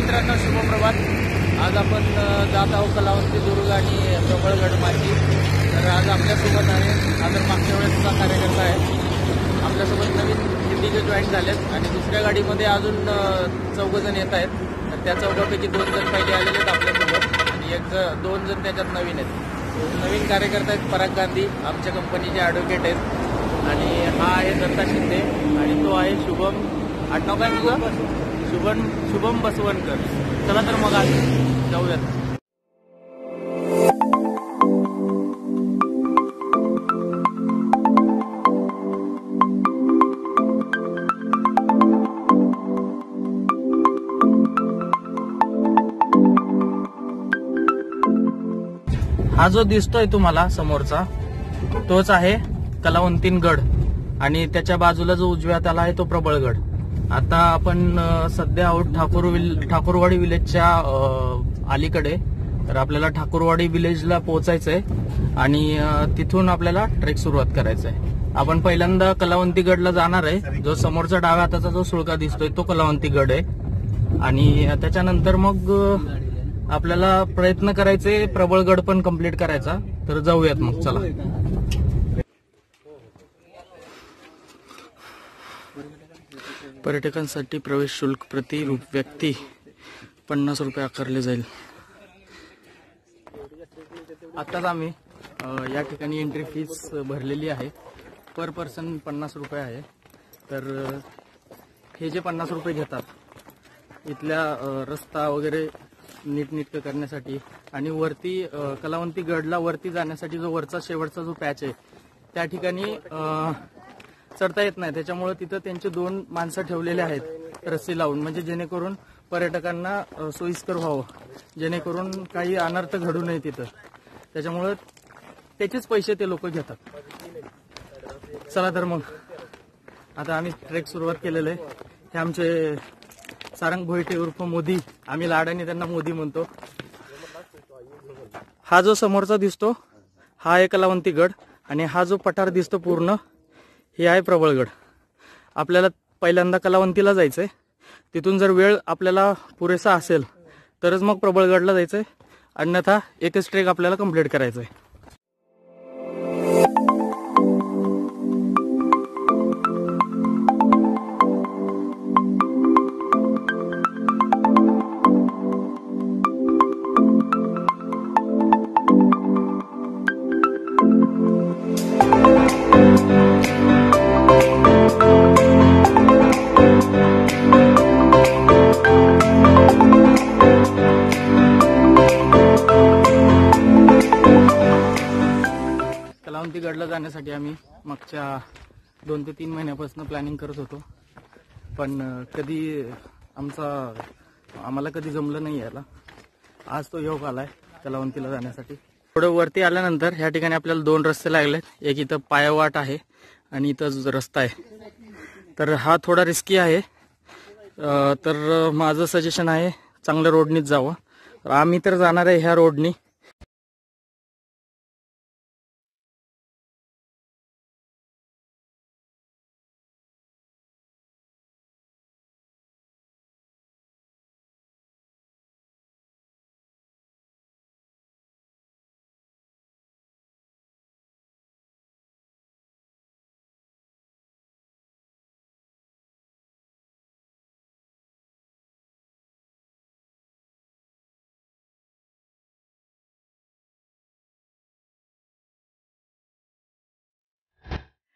मित्रांनो, शुभप्रभात। आज आपण जात आहोत कलावंती दुर्ग आणि प्रबळगड माची। तर आज आपल्यासोबत आहे, आता मागच्या वेळेसचा कार्यकर्ता आहे आपल्यासोबत, नवीन दिंडीचे जॉईन झालेत आणि दुसऱ्या गाडीमध्ये अजून 4 जण येत आहेत। तर त्या 4पैकी 2 जण पहिले आलेले आहेत आपल्यासोबत आणि 2 जण त्याच्यात नवीन आहेत। नवीन कार्यकर्ता आहेत पराग गांधी, आमच्या कंपनीचे ॲडव्होकेट आहेत। आणि हा आहे दत्ता शिंदे आणि तो आहे शुभम, आडनाव काय तुझं? शुभम बसवणकर। चला तर मग आज जाऊयात। हा जो दिसतोय तुम्हाला समोरचा, तोच आहे कलावंतीन गड आणि त्याच्या बाजूला जो उजव्या हाताला आहे तो प्रबळगड। आता आपण सध्या आहोत ठाकूरवाडी विलेजच्या अलीकडे। तर आपल्याला ठाकूरवाडी विलेजला पोहोचायचंय आणि तिथून आपल्याला ट्रेक सुरुवात करायचंय। आपण पहिल्यांदा कलावंती गडला जाणार आहे। जो समोरचा डाव्या हाताचा जो सुळका दिसतोय तो कलावंती गड आहे आणि त्याच्यानंतर मग आपल्याला प्रयत्न करायचे प्रबळगड पण कंप्लीट करायचा। तर जाऊयात मग, चला। पर्यटकांसाठी प्रवेश शुल्क प्रति व्यक्ती 50 रुपये आकारले जाईल। आताच आम्ही या ठिकाणी एंट्री फीस भरलेली आहे, पर पर्सन 50 रुपये आहे। तर हे जे 50 रुपये घेतात इथल्या रस्ता वगैरे नीटनेटकं करण्यासाठी आणि वरती कलावंती गडला वरती जाण्यासाठी जो वरचा शेवटचा जो पॅच आहे त्या ठिकाणी चढता येत नाही, त्याच्यामुळे तिथं त्यांचे 2 माणसं ठेवलेले आहेत रस्सी लावून, म्हणजे जेणेकरून पर्यटकांना सोयीस्कर व्हावं, जेणेकरून काही अनर्थ घडू नये तिथं। त्याच्यामुळे त्याचेच पैसे ते लोक घेतात। चला तर मग आता आम्ही ट्रेक सुरुवात केलेलं आहे। हे आमचे सारंग भोईटे उर्फ मोदी, आम्ही लाडाने त्यांना मोदी म्हणतो। हा जो समोरचा दिसतो हा आहे कलावंती गड आणि हा जो पठार दिसतो पूर्ण हे आहे प्रबळगड। आपल्याला पहिल्यांदा कलावंतीला जायचंय, तिथून जर वेळ आपल्याला पुरेसा असेल तरच मग प्रबळगडला जायचंय, अन्यथा एकच ट्रेक आपल्याला कंप्लीट करायचंय। कलावंती गडला जाण्यासाठी आम्ही मागच्या 2 ते 3 महिन्यापासून प्लॅनिंग करत होतो, पण आम्हाला कधी जमलं नाही यायला। आज तो योग आलाय कलावंतीला जाण्यासाठी। थोडं वरती आल्यानंतर ह्या ठिकाणी आपल्याला 2 रस्ते लागलेत, एक इथं पायवाट आहे आणि इथं रस्ता आहे। तर हा थोडा रिस्की आहे, तर माझं सजेशन आहे चांगल्या रोडनीच जावं। आम्ही तर जाणार आहे ह्या रोडनी।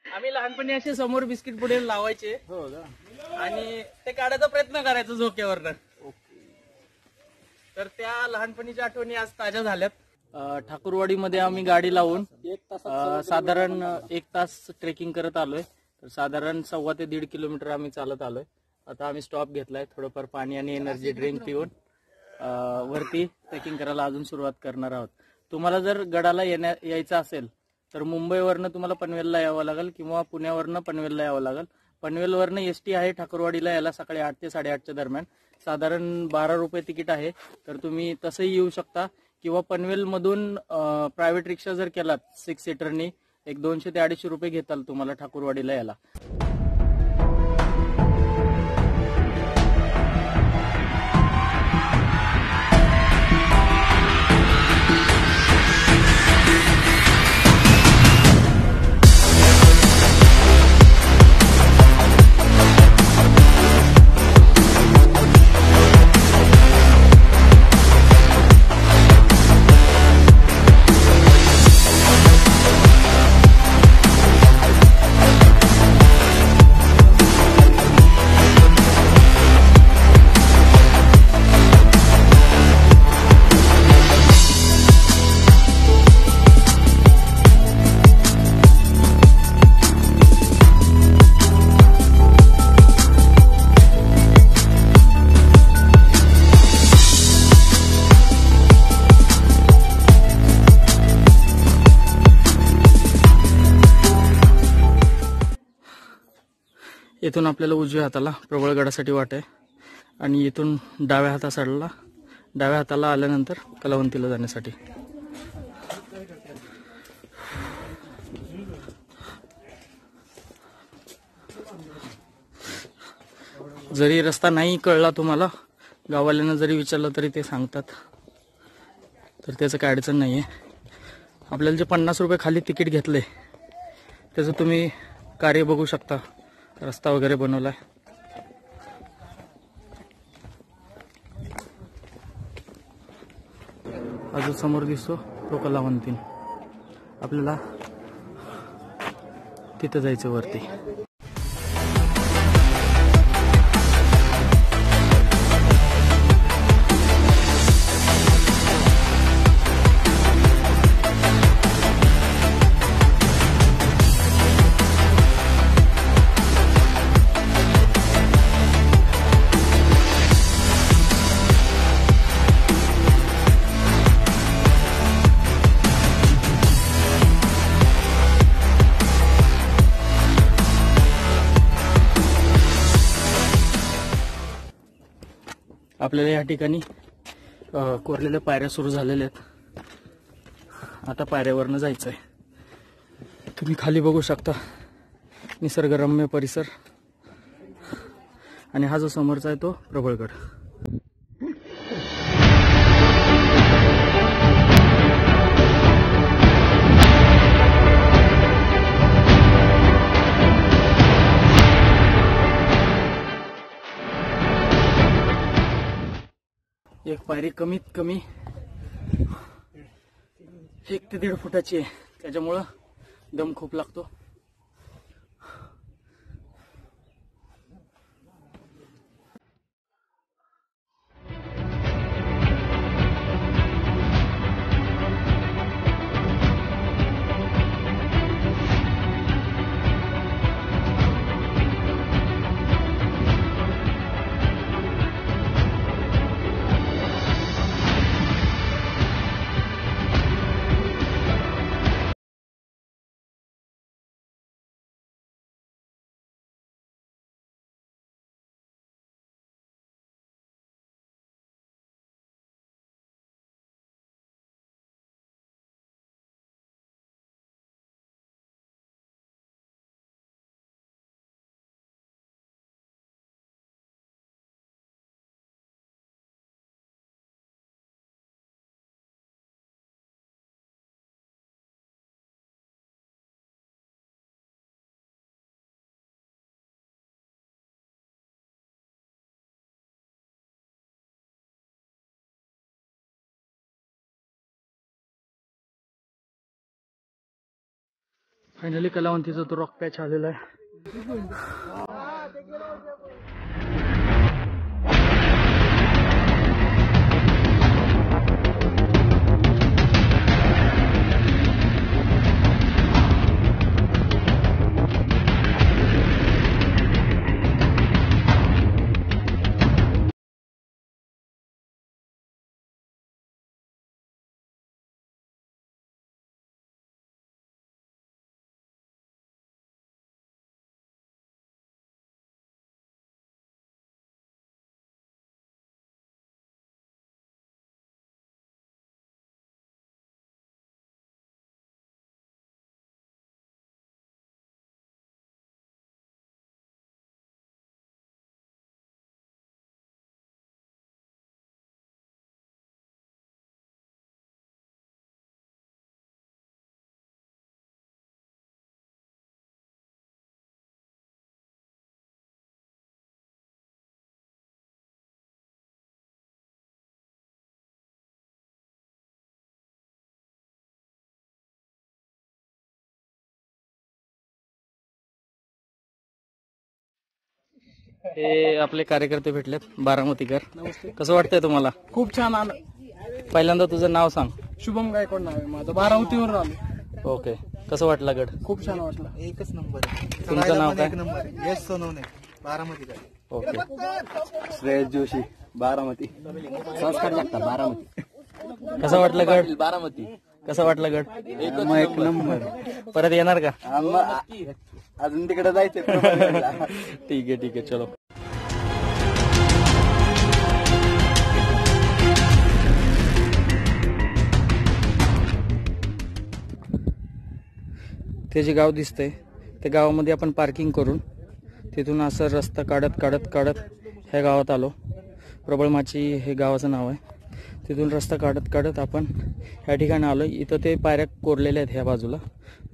आम्ही लहानपणी असे समोर बिस्किट पुढे लावायचे आणि ते काढायचा प्रयत्न करायचो झोक्यावरनं। तर त्या लहानपणीच्या आठवणी आज ताज्या झाल्यात। ठाकूरवाडीमध्ये आम्ही गाडी लावून साधारण 1 तास ट्रेकिंग करत आलोय। तर साधारण 1.25 ते 1.5 किलोमीटर आम्ही चालत आलोय। आता आम्ही स्टॉप घेतलाय, थोडंफार पाणी आणि एनर्जी ड्रिंक पिऊन वरती ट्रेकिंग करायला अजून सुरुवात करणार आहोत। तुम्हाला जर गडाला यायचं असेल तर मुंबईवरनं तुम्हाला पनवेलला यावं लागेल किंवा पुण्यावरनं पनवेलला यावं लागेल। पनवेलवरनं एसटी आहे ठाकूरवाडीला यायला सकाळी 8 ते 8:30च्या दरम्यान, साधारण 12 रुपये तिकीट आहे। तर तुम्ही तसंही येऊ शकता किंवा पनवेलमधून प्रायव्हेट रिक्षा जर केलात 6 सीटरनी, एक 200 ते 250 रुपये घेताल तुम्हाला ठाकूरवाडीला यायला। इथून आपल्याला उजव्या हाताला प्रबळगडासाठी वाट आहे आणि इथून डाव्या हाताला आल्यानंतर कलावंतीला जाण्यासाठी. जरी रस्ता नाही कळला तुम्हाला, गाववाल्यांना जरी विचारलं तरी ते सांगतात, तर त्याचं काय अडचण नाही आहे. आपल्याला जे 50 रुपये खाली तिकीट घेतले त्याचं तुम्ही कार्य बघू शकता. रस्ता वगैरे बनवलाय. हा जो समोर दिसतो तो कलावंतीन. आपल्याला तिथं जायचं वरती. आपल्याला या ठिकाणी कोरलेल्या पायऱ्या सुरू झालेल्या आहेत. आता पायऱ्यावरनं जायचं आहे. तुम्ही खाली बघू शकता निसर्गरम्य परिसर. आणि हा जो समोरचा आहे तो प्रबळगड. एक पायरी कमीत कमी 1 ते 1.5 फुटाची आहे, त्याच्यामुळं दम खूप लागतो. फायनली कलावंतीचा तो रॉक पॅच आलेला आहे. हे आपले कार्यकर्ते भेटलेत, बारामतीकर. कसं वाटतंय तुम्हाला? खूप छान आलं. पहिल्यांदा तुझं नाव सांग. शुभम गायकवाड नाव आहे माझं. बारामतीवर आलो. ओके, कसं वाटलं गड? खूप छान वाटलं. एकच नंबर. तुमचं नाव काय? यश सोनवणे, बारामती. ओके. श्रेयस जोशी, बारामती. संस्कार लागतात बारामती. कसं वाटलं गड? बारामती. कसं वाटलं गड? एक नंबर. परत येणार का? अजून तिकडे जायचंय प्रभातगडला. ठीक आहे चलो. ते जे गाव दिसतंय त्या गावामध्ये आपण पार्किंग करून तिथून असं रस्ता काढत ह्या गावात आलो. प्रबळमाची हे गावाचं नाव आहे. तिथून रस्ता काढत आपण ह्या ठिकाणी आलो. इथं ते पायऱ्या कोरलेल्या आहेत ह्या बाजूला.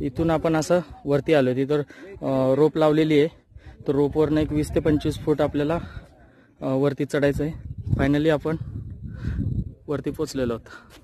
इथून आपण असं वरती आलो. तिथं रोप लावलेली आहे. तर रोपवरनं एक 20 ते 25 फूट आपल्याला वरती चढायचं आहे. फायनली आपण वरती पोचलेलो आहोत.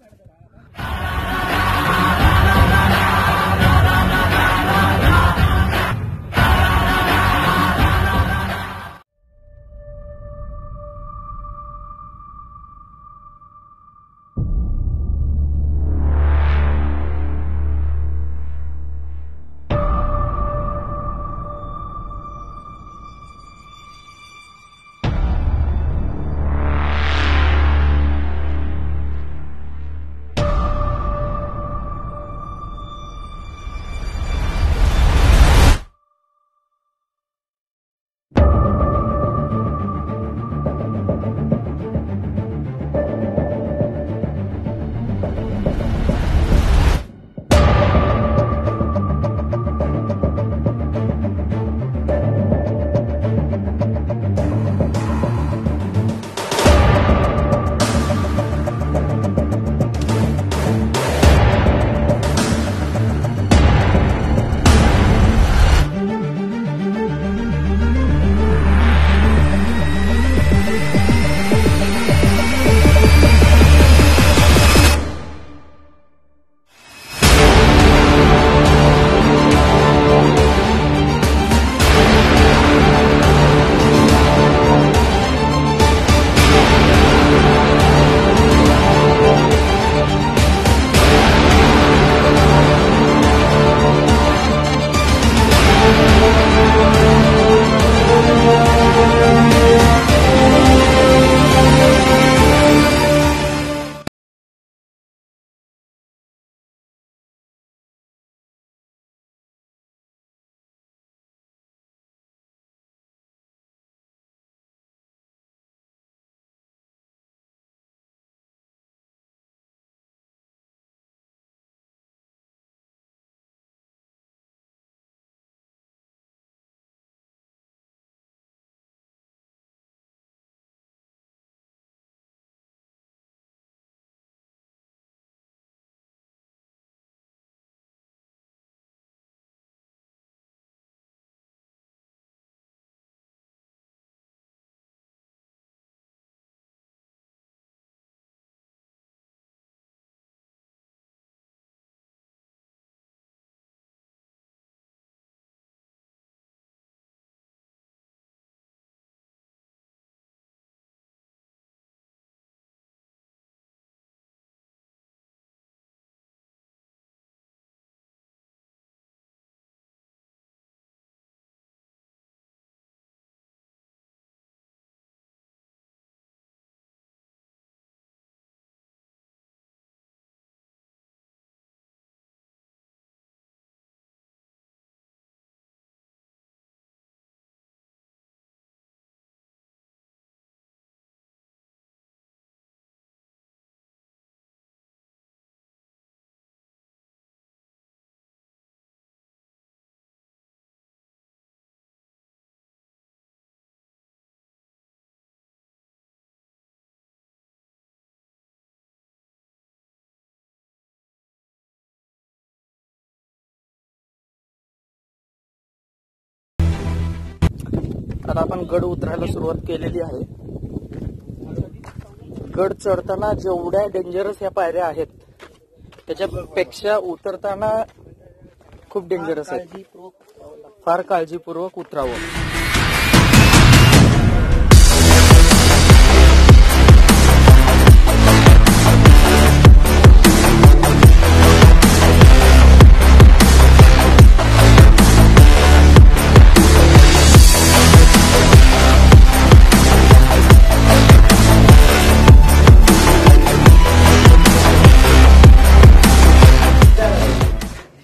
आता आपण गड उतरायला सुरुवात केलेली आहे. गड चढताना जेवढ्या डेंजरस ह्या पायऱ्या आहेत त्याच्यापेक्षा उतरताना खूप डेंजरस आहे. फार काळजीपूर्वक उतरावं.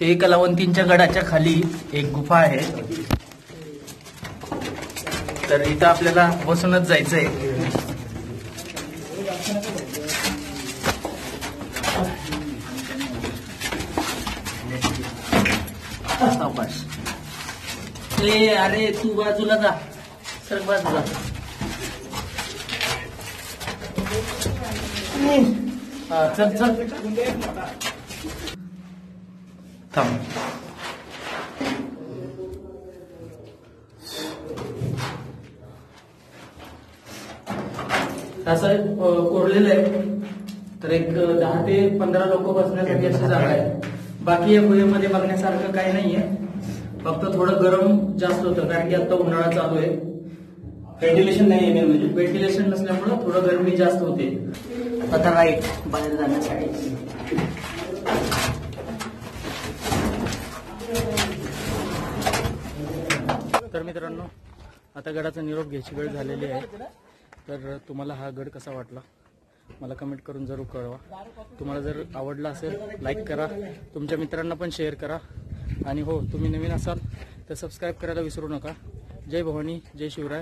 हे कलावंतींच्या गडाच्या खाली एक गुफा आहे. तर इथं आपल्याला बसूनच जायचंय. सावकाश. अरे तू बाजूला जा, सर बाजूला. हा चल चल थांब. असं कोरलेलं आहे. तर एक 10 ते 15 लोक बसण्यासाठी अशी जागा आहे. बाकी या गुहेमध्ये बघण्यासारखं काही नाहीये. फक्त थोडं गरम जास्त होतं कारण की आता उन्हाळा चालू आहे. व्हेंटिलेशन नाही आहे. म्हणजे व्हेंटिलेशन नसल्यामुळे थोडं गरमी जास्त होते. आता राईट बाहेर जाण्यासाठी. तर मित्रांनो आता गडाचा निरोप घ्यायची वेळ झालेली आहे. तर तुम्हाला हा गड कसा वाटला मला कमेंट करून जरूर कळवा. तुम्हाला जर आवडला असेल लाईक करा, तुमच्या मित्रांना पण शेअर करा. आणि हो तुम्ही नवीन असाल तर सबस्क्राईब करायला विसरू नका. जय भवानी, जय शिवराय.